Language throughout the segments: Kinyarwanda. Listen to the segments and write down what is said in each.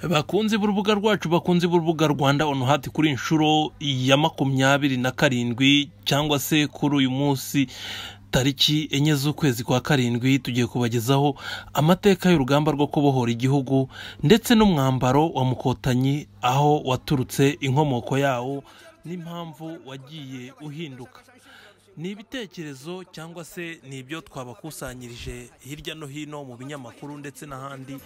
Bakunzi b'urubuga rwacu, bakunzi b'urubuga Rwanda on Heart, kuri inshuro ya 27 cyangwa se kuri uyu munsi tariki enye z'ukwezi kwa karindwi tugiye kubagezaho amateka y'urugamba rwo kubohora igihugu ndetse n'umwambaro wa Mukotanyi, aho waturutse, inkomoko yawo n'impamvu wagiye uhinduka. Ni ibitekerezo cyangwa se ni ibyo twabakusanyirije hirya no hino mu binyamakuru ndetse n'ahandi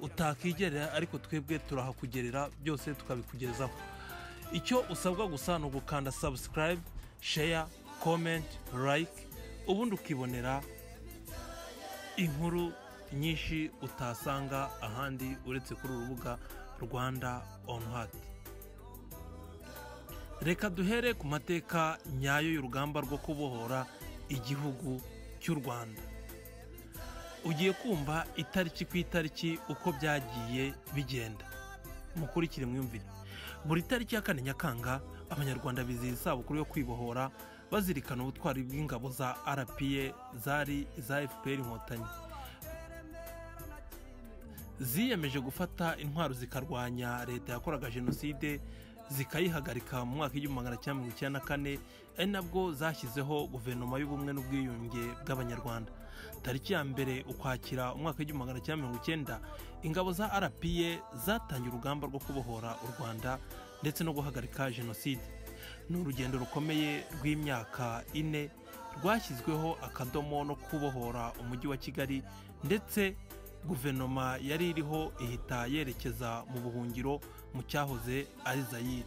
utakigerera, ariko twebwe turahakugerera byose tukabikugezaho. Icyo usabwa gusa ni ugukanda subscribe, share, comment, like, ubundi ukibonera inkuru nyinshi utasanga ahandi uretse kuri urubuga Rwanda on Heart. Reka duhere ku mateka nyayo y'urugamba rwo kubohora igihugu cy'u Rwanda. Ugiye kumva itariki ku itariki uko byagiye bigenda. Mukurikire mwumvire. Buri tariki ya 4 Nyakanga Abanyarwanda bizihiza isabukuru yo kwibohora, bazirikana ubutwari bw'ingabo za RPA zari za FPR Inkotanyi. Ziyemeje gufata intwaro zikarwanya leta yakoraga jenoside, zikayihagarika mu mwaka w'1994, ari nabwo zashyizeho guverinoma y'ubumwe n'ubwiyunge bw'Abanyarwanda. Tariki ya mbere Ukwakira umwaka w'1990, ingabo za RPA zatangiye urugamba rwo kubohora u Rwanda ndetse no guhagarika jenoside. Ni urugendo rukomeye rw'imyaka 4 rwashyizweho akadomo no kubohora umujyi wa Kigali, ndetse guverinoma yari iriho ihita yerekeza mu buhungiro mu cyahoze ari Zaire.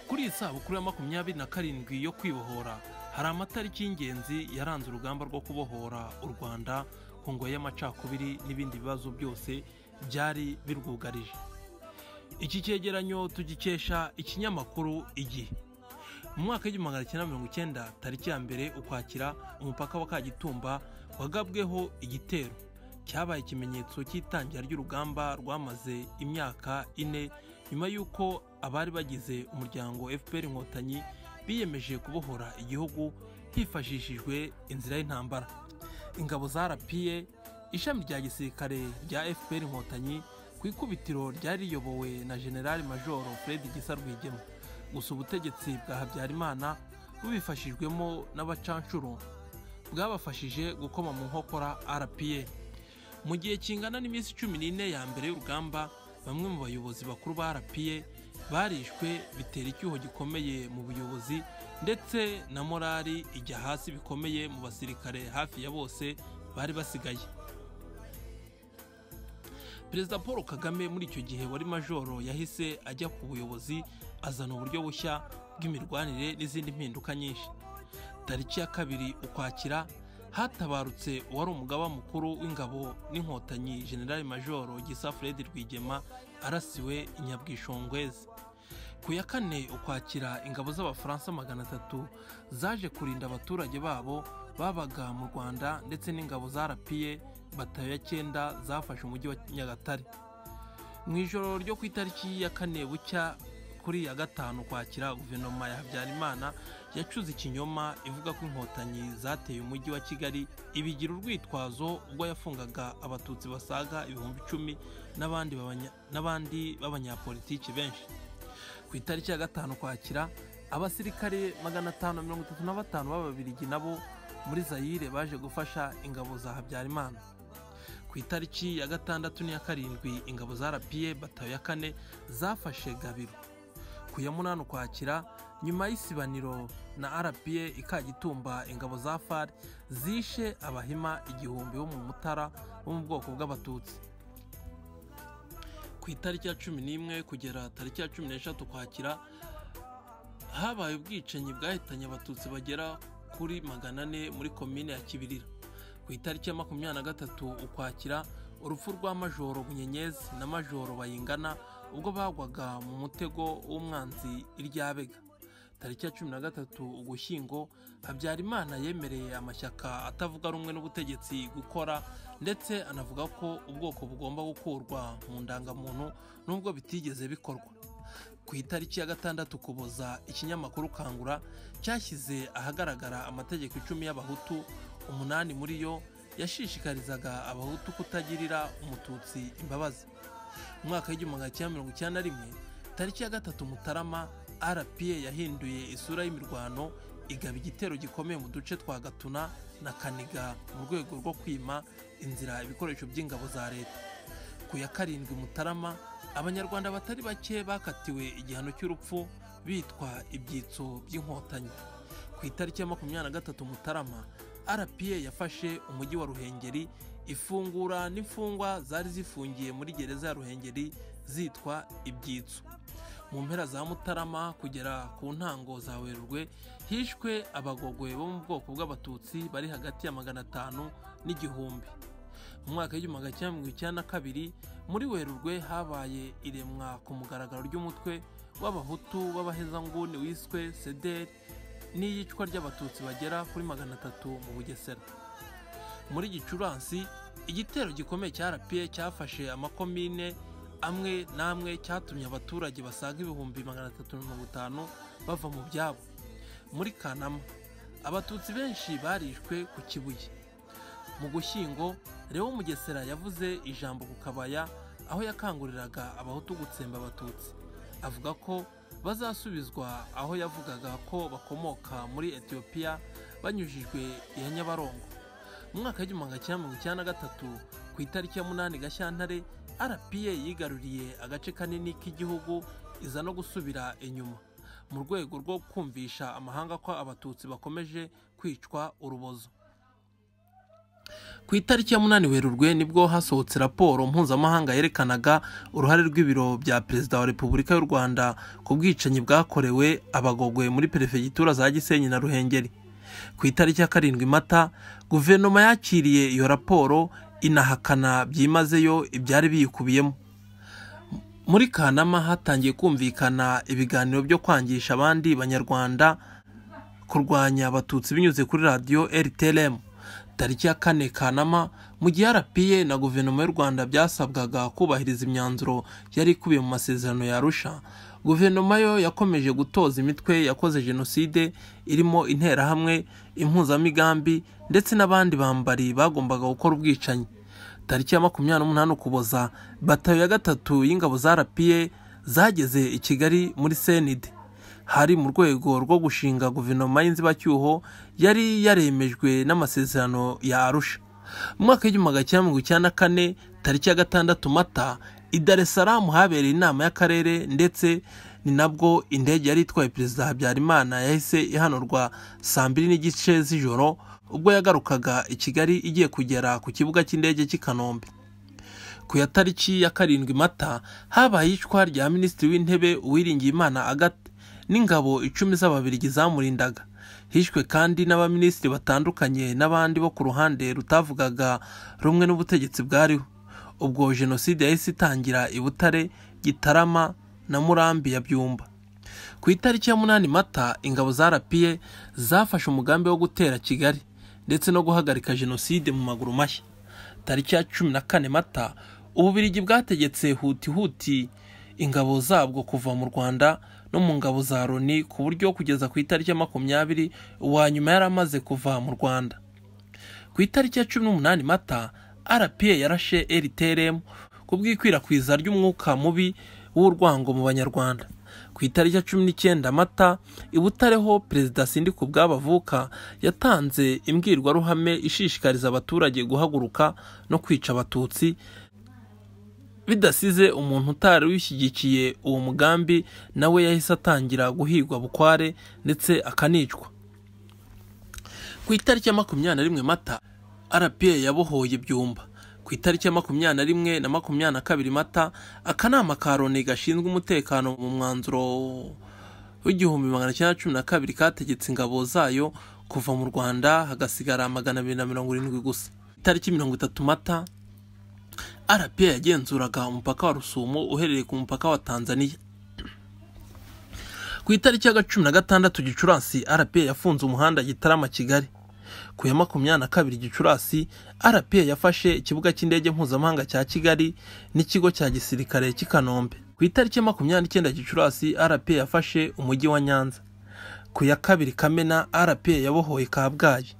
Kuri isabukuru ya 27 yo kwibohora hari amatariki y'ingenzi yaranze urugamba rwo kubohora u Rwanda ku ngoyi y'amacakubiri n'ibindi bibazo byose byari birwugarije. Iki cyegeranyo tugikesha ikinyamakuru Igihe. Mu mwaka w'1990, tariki ya mbere Ukwakira, umupaka wa Kagitumba wagabweho igitero. Cyabaye ikimenyetso cy'itangira ry'urugamba rwamaze imyaka 4 nyuma y'uko abari bagize umuryango FPR Inkotanyi biyemeje kubohora igihugu hifashishijwe inzira y'intambara. Ingabo za RPA, ishami rya gisirikare rya FPR Inkotanyi, ku ikubitiro ryari riyobowe na General Major Fred Gisa Rwigema. Gusa ubutegetsi bwa Habyarimana bubifashijwemo n'abacancuro bwabafashije gukoma mu nkokora RPA. Mu gihe kingana n'iminsi 14 ya mbere y'urugamba, bamwe mu bayobozi bakuru ba RPA barishwe, bitera icyuho gikomeye mu buyobozi, ndetse na morali ijya hasi bikomeye mu basirikare hafi ya bose bari basigaye. Perezida Paul Kagame muri icyo gihe wari majoro yahise ajya ku buyobozi, azana uburyo bushya bw'imirwanire n'izindi mpinduka nyinshi. Tariki ya 2 Ukwakira hatabarutse uwari umugaba mukuru w'ingabo n'inkotanyi General Major Gisa Fred Rwigema, arasiwe i Nyabwishongwezi. Ku ya 4 Ukwakira, ingabo z'Abafaransa 300 zaje kurinda abaturage babo babaga mu Rwanda, ndetse n'ingabo za RPA batayo ya 9 zafashe umujyi wa Nyagatare. Mu ijoro ryo ku itariki ya 4 bucya kuri ya 5 Ukwakira, guverinoma ya Habyarimana yacuze ikinyoma ivuga ko inkotanyi zateye umujyi wa Kigali, ibigira urwitwazo ubwo yafungaga abatutsi basaga 10,000 n'abandi b'abanyapolitiki benshi. Ku itariki ya 5 Ukwakira, abasirikare 535 b'Ababiligi nabo muri Zaire baje gufasha ingabo za Habyarimana. Ku itariki ya 6 n'iya 7, ingabo za RPA batayo ya 4 zafashe Gabiro. Ku ya 8 Ukwakira, nyuma y'isibaniro na RPA Ikagitumba, ingabo za FAR zishe abahima 1000 bo mu Mutara bo mu bwoko bw'Abatutsi. Ku itariki ya 11 kugera tariki ya 13 Ukwakira, habaye ubwicanyi bwahitanye Abatutsi bagera kuri 400 muri komine ya Kibirira. Ku itariki ya 23 Ukwakira, urupfu rwa Majoro Bunyenyezi na Majoro Bayingana ubwo bagwaga mu mutego w'umwanzi Iryabega. Tariki ya 13 Ugushyingo, Habyarimana yemereye amashyaka atavuga rumwe n'ubutegetsi gukora, ndetse anavuga ko ubwoko bugomba gukurwa mu ndangamuntu nubwo bitigeze bikorwa. Ku itariki ya 6 Ukuboza, ikinyamakuru Kangura cyashyize ahagaragara amategeko 10 y'Abahutu, 8 muri yo yashishikarizaga abahutu kutagirira umututsi imbabazi. Mu mwaka w'1991 tariki ya 3 Mutarama, RPA yahinduye isura y'imirwano, igaba igitero gikomeye mu duce twa Gatuna na Kaniga mu rwego rwo kwima inzira ibikoresho by'ingabo za leta. Ku ya 7 Mutarama, abanyarwanda batari bake bakatiwe igihano cy'urupfu bitwa ibyitso by'inkotanyi. Ku itariki ya 23 Mutarama, RPA yafashe umujyi wa Ruhengeri, ifungura n'imfungwa zari zifungiye muri gereza ya Ruhengeri zitwa ibyitso. Mu mpera za Mutarama kugera ku ntango za Werurwe, hishwe abagogwe bo mu bwoko bw'abatutsi bari hagati ya 500 n'igihumbi. Mu mwaka w'1992 muri Werurwe habaye iremwa ku mugaragaro ry'umutwe w'abahutu b'abahezanguni wiswe CDR n'iyicwa ry'abatutsi bagera kuri 300 mu Bugesera. Muri Gicurasi, igitero gikomeye cya RPA cyafashe amakomine amwe namwe cyatumye abaturage basaga 350 bava mu byabo. Muri Kanama, abatutsi benshi barishwe ku Kibuye. Mu Gushyingo, Leo Mugesera yavuze ijambo ku Kabaya aho yakanguriraga abahutu gutsemba abatutsi. Avuga ko bazasubizwa aho yavugaga ko bakomoka muri Ethiopia banyujijwe ya Nyabarongo. Mu mwaka w'1993 ku itariki ya 8 Gashyantare, RPA yigaruriye agace kanini k'igihugu iza no gusubira inyuma mu rwego rwo kumvisha amahanga ko abatutsi bakomeje kwicwa urubozo. Ku itariki ya 8 Werurwe nibwo hasohotse raporo mpuzamahanga yerekanaga uruhare rw'ibiro bya Perezida wa Repubulika y'u Rwanda ku bwicanyi bwakorewe abagogwe muri perefegitura za Gisenyi na Ruhengeri. Ku itariki ya 7 Mata, guverinoma yakiriye iyo raporo inahakana byimazeyo ibyari biyikubiyemo. Muri Kanama hatangiye kumvikana ibiganiro byo kwangisha abandi banyarwanda kurwanya abatutsi binyuze kuri radio RTLM. Tariki ya 4 Kanama, mu gihe RPA na guverinoma y'u Rwanda byasabwaga kubahiriza imyanzuro yari ikubiye mu masezerano ya Arusha, guverinoma yo yakomeje gutoza imitwe yakoze jenoside irimo interahamwe, impuzamigambi ndetse n'abandi bambari bagombaga gukora ubwicanyi. Tariki ya 28 Ukuboza, batayo ya 3 y'ingabo za RPA zageze i Kigali muri CND. Hari mu rwego rwo gushinga guverinoma y'inzibacyuho yari yaremejwe n'amasezerano ya Arusha. Mu mwaka w'1994 tariki ya 6 Mata, i Dar es Salaam habereye inama y'akarere, ndetse ni nabwo indege yari itwaye Perezida Habyarimana yahise ihanurwa saa 2:30 z'ijoro ubwo yagarukaga i Kigali igiye kugera ku kibuga cy'indege cy'i Kanombe. Ku ya tariki ya 7 Mata habaye iyicwa rya Minisitiri w'Intebe Uwiringiyimana Agathe n'ingabo 10 z'Ababiligi zamurindaga. Hishwe kandi n'abaminisitiri batandukanye n'abandi bo ku ruhande rutavugaga rumwe n'ubutegetsi bwariho. Ubwo jenoside yahise itangira i Butare, Gitarama na Murambi ya Byumba. Ku itariki ya 8 Mata, ingabo za RPA zafashe umugambi wo gutera Kigali ndetse no guhagarika jenoside mu maguru mashya. Tariki ya 14 Mata, Ububiligi bwategetse huti ingabo zabwo kuva mu Rwanda no mu ngabo za Loni, ku buryo kugeza ku itariki ya 20 uwa nyuma yaramaze kuva mu Rwanda. Ku itariki ya 18 Mata, RPA yarashe RTLM ku bw'ikwirakwiza ry'umwuka mubi w'urwango mu Banyarwanda. Ku itariki ya 19 Mata, i Butare ho Perezida Sindikubwabavuka yatanze imbwirwaruhame ishishikariza abaturage guhaguruka no kwica abatutsi bidasize umuntu utari wishyigikiye uwo mugambi, nawe yahise atangira guhigwa bukware ndetse akanicwa. Ku itariki ya 21 Mata, RPA yabohoye Byumba. Ku itariki ya 21 na 22 Mata, akanama ka Loni gashinzwe umutekano mu mwanzuro w'1912 kategetse ingabo zayo kuva mu Rwanda, hagasigara 270 gusa. Itariki 30 Mata, RPA yagenzuraga umupaka wa Rusumo uherereye ku mupaka wa Tanzania. Ku itariki ya 16 Gicurasi, RPA yafunze umuhanda Gitarama Kigali. Ku ya 22 Gicurasi, RPA yafashe ikibuga cy'indege mpuzamahanga cya Kigali n'ikigo cya gisirikare cy'i Kanombe. Ku itariki ya 29 Gicurasi, RPA yafashe umujyi wa Nyanza. Ku ya 2 Kamena, RPA yabohoye Kabgayi.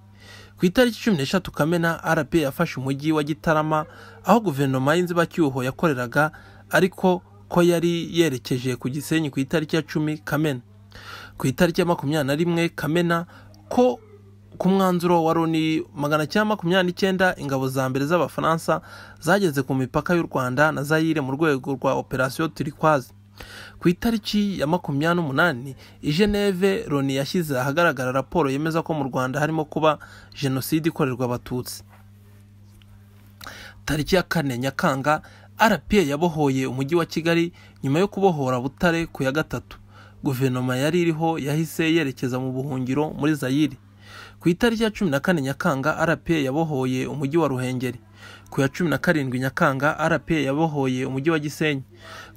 Ku itariki 13 Kamena, RPA yafashe umujyi wa Gitarama aho guverinoma y'inzibacyuho yakoreraga, ariko ko yari yerekeje ku Gisenyi ku itariki ya 10 Kamena. Ku itariki ya 21 Kamena ko ku mwanzuro wa Loni 1929 ingabo za mbere z'Abafaransa zageze ku mipaka y'u Rwanda na Zaire mu rwego rwa Operation Turquoise. Ku itariki ya 28 i Geneve, Loni yashyize ahagaragara raporo yemeza ko mu Rwanda harimo kuba jenoside ikorerwa Abatutsi. Tariki ya 4 Nyakanga, RPA yabohoye umujyi wa Kigali nyuma yo kubohora Butare ku ya 3. Guverinoma yari iriho yahise yerekeza mu buhungiro muri Zaire. Ku itariki ya 14 Nyakanga, RPA yabohoye umujyi wa Ruhengeri. Ku ya 17 Nyakanga, RPA yabohoye umujyi wa Gisenyi.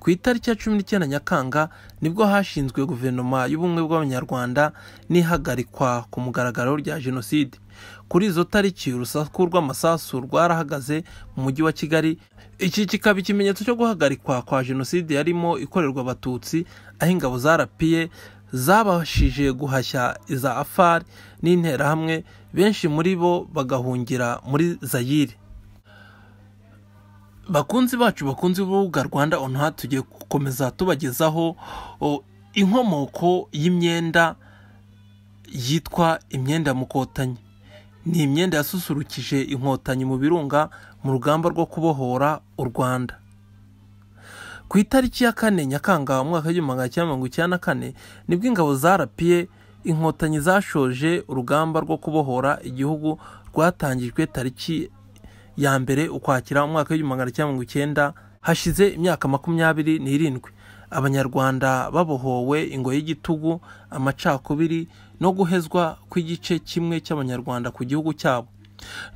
Ku itariki ya 19 Nyakanga nibwo hashinzwe guverinoma y'ubumwe bw'Abanyarwanda n'ihagarikwa ku mugaragaro rya jenoside. Kuri izo tariki urusaku rw'amasasu rwarahagaze mu mujyi wa Kigali. Iki kikaba ikimenyetso cyo guhagarikwa kwa jenoside yarimo ikorerwa Abatutsi, aho ingabo za RPA zabashije guhashya iza AFAR n'interahamwe, benshi muri bo bagahungira muri Zaire. Bakunzi bacu, bakunzi b'urubuga Rwanda Onha, tugiye gukomeza tubagezaho inkomoko y'imyenda yitwa imyenda mukotanyi. Ni imyenda yasusurukije inkotanyi mu birunga mu rugamba rwo kubohora u Rwanda. Ku itariki ya 4 Nyakanga mu mwaka wa 1994 nibwo ingabo za RPA inkotanyi zashoje urugamba rwo kubohora igihugu rwatangijwe tariki ya mbere Ukwakira mu mwaka wa 1990, hashize imyaka 27. Abanyarwanda babohowe ingoyi y'igitugu, amacakubiri no guhezwa kw'igice kimwe cy'Abanyarwanda ku gihugu cyabo.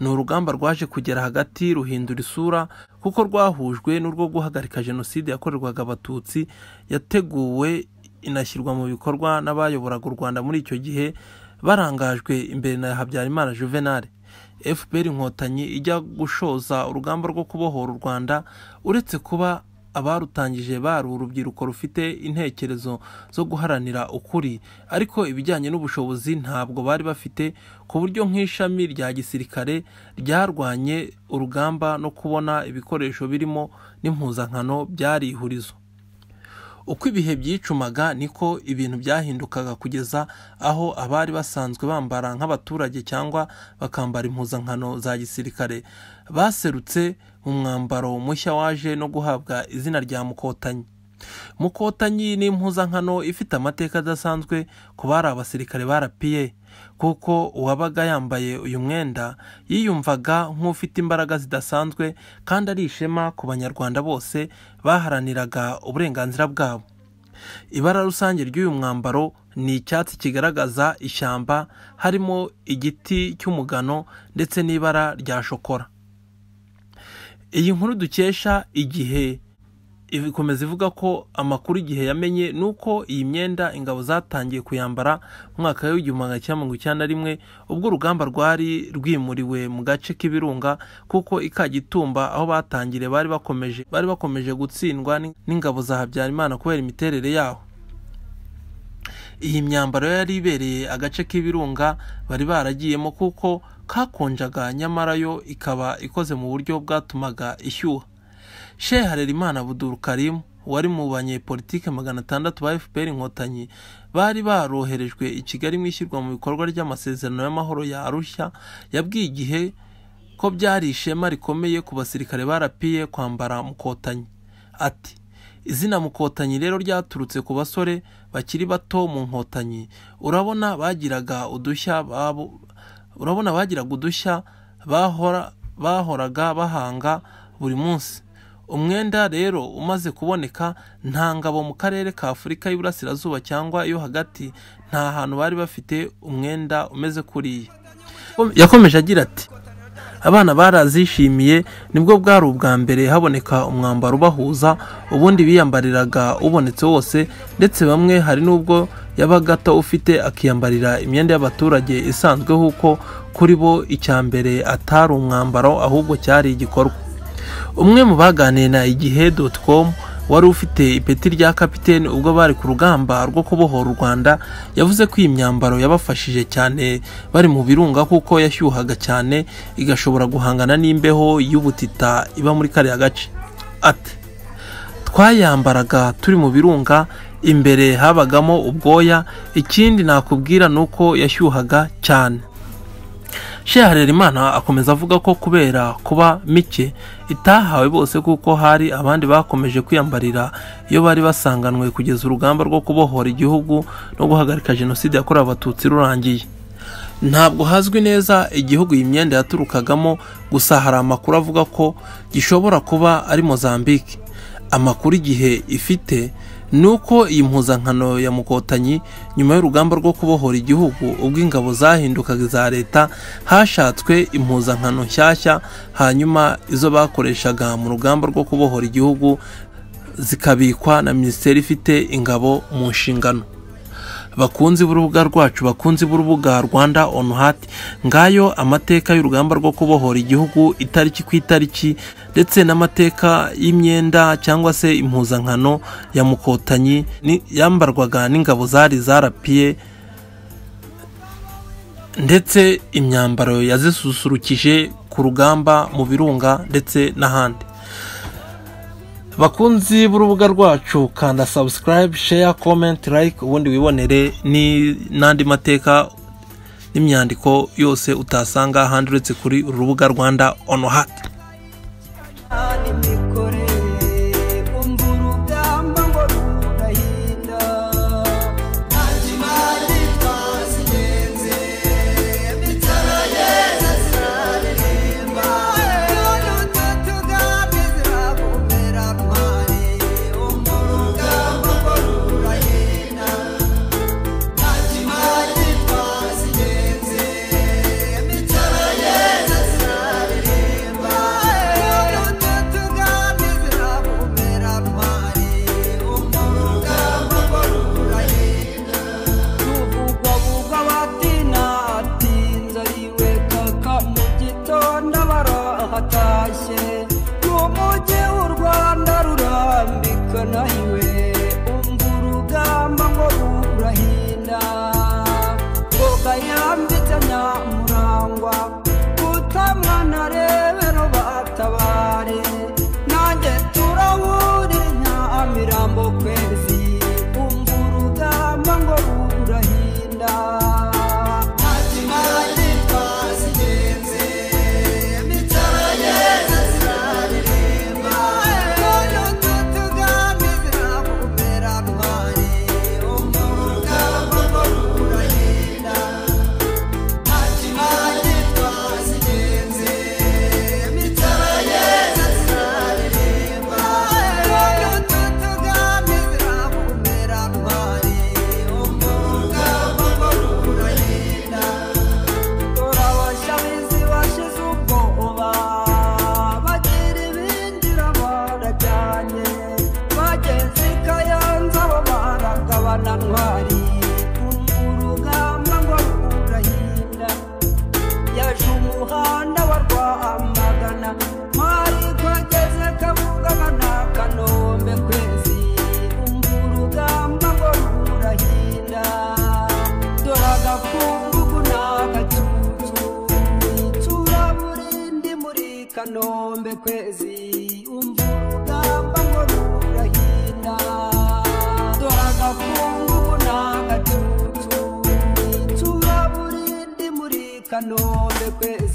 Ni urugamba rwaje kugera hagati ruhindura isura, kuko rwahujwe n'urwo guhagarika jenoside yakorerwaga Abatutsi, yateguwe inashyirwa mu bikorwa n'abayoboraga u Rwanda muri icyo gihe, barangajwe imbere na Habyarimana Juvenal. FPR inkotanyi ijya gushoza urugamba rwo kubohora u Rwanda, uretse kuba abarutangije bari urubyiruko rufite intekerezo zo guharanira ukuri, ariko ibijyanye n'ubushobozi ntabwo bari bafite, ku buryo nk'ishami rya gisirikare ryarwanye urugamba no kubona ibikoresho birimo n'impuzankano byari ihurizo. Uko ibihe byicumaga niko ibintu byahindukaga, kugeza aho abari basanzwe bambara nk'abaturage cyangwa bakambara impuzankano za gisirikare baserutse mu mwambaro mushya waje no guhabwa izina rya mukotanyi. Mukotanyi ni impuzankano ifite amateka adasanzwe ku bari abasirikare ba RPA, kuko uwabaga yambaye uyu mwenda yiyumvaga nk'ufite imbaraga zidasanzwe, kandi ari ishema ku Banyarwanda bose baharaniraga uburenganzira bwabo. Ibara rusange ry'uyu mwambaro ni icyatsi kigaragaza ishyamba, harimo igiti cy'umugano ndetse n'ibara rya shokora. Iyi nkuru dukesha Igihe ikomeza ivuga ko amakuru Igihe yamenye nuko iyi myenda ingabo zatangiye kuyambara mu mwaka wa 1991, ubwo urugamba rwari rwimuriwe mu gace k'ibirunga, kuko Ikagitumba aho batangire bari bakomeje gutsindwa n'ingabo za Habyarimana kubera imiterere yaho. Iyi myambaro yari ibereye agace k'ibirunga bari baragiyemo, kuko kakonjaga, nyamara yo ikaba ikoze mu buryo bwatumaga ishyuha. Sheikh Harerimana Abdul Karim, wari mu banyepolitike 600 ba FPR inkotanyi bari baroherejwe i Kigali mu ishyirwa mu bikorwa ry'amasezerano y'amahoro ya Arusha, yabwiye Igihe ko byari ishema rikomeye ku basirikare ba RPA kwambara mukotanyi. Ati, izina mukotanyi rero ryaturutse ku basore bakiri bato mu nkotanyi. Urabona bagiraga udushya bahoraga bahanga buri munsi. Umwenda rero umaze kuboneka, nta ngabo mu karere ka Afurika y'Iburasirazuba cyangwa iyo hagati, nta hantu bari bafite umwenda umeze kuriya. Yakomeje agira ati, abana barazishimiye, nibwo bwari ubwa mbere haboneka umwambaro ubahuza, ubundi biyambariraga ubonetse wose, ndetse bamwe hari n'ubwo yabaga ufite akiyambarira imyenda y'abaturage isanzwe, huko kuri bo icyambere atari umwambaro ahubwo cyari igikorwa. Umwe mu baganiye na Igihe.com wari ufite ipeti rya kapiteni ubwo bari ku rugamba rwo kubohora u Rwanda, yavuze ko iyi myambaro yabafashije cyane bari mu birunga kuko yashyuhaga cyane igashobora guhangana n'imbeho y'ubutita iba muri kariya gace. Ati twayambaraga turi mu birunga, imbere habagamo ubwoya, ikindi nakubwira nuko yashyuhaga cyane. Sheikh Harerimana akomeza avuga ko kubera kuba mike itahawe bose kuko hari abandi bakomeje kwiyambarira iyo bari basanganwe kugeza urugamba rwo kubohora igihugu no guhagarika jenoside yakorewe abatutsi rurangiye. Ntabwo hazwi neza igihugu iyi myenda yaturukagamo, gusa hari amakuru avuga ko gishobora kuba ari Mozambique. Amakuru igihe ifite nuko iyi mpuzankano ya Mukotanyi nyuma y'urugamba rwo kubohora igihugu ubwo ingabo zahindukaga za leta, hashatswe impuzankano nshyashya, hanyuma izo bakoreshaga mu rugamba rwo kubohora igihugu zikabikwa na minisiteri ifite ingabo mu nshingano. Bakunzi b'urubuga rwacu, bakunzi b'urubuga Rwanda on Heart, ngayo amateka y'urugamba rwo kubohora igihugu itariki ku itariki, ndetse n'amateka y'imyenda cyangwa se impuzankano ya Mukotanyi yambarwaga n'ingabo zari zarapiye, ndetse imyambaro yazisusurukije ku rugamba mu birunga ndetse n'ahandi. Bakunzi b'urubuga rwacu, kanda subscribe, share, comment, like ubundi wibonere n'andi mateka n'imyandiko yose utasanga ahandi uretse kuri urubuga Rwanda on Heart. Kanombe kwezi umvurugamba ngo rurahinda, doraga kungu nagatutu turaburindi muri Kanombe kwezi.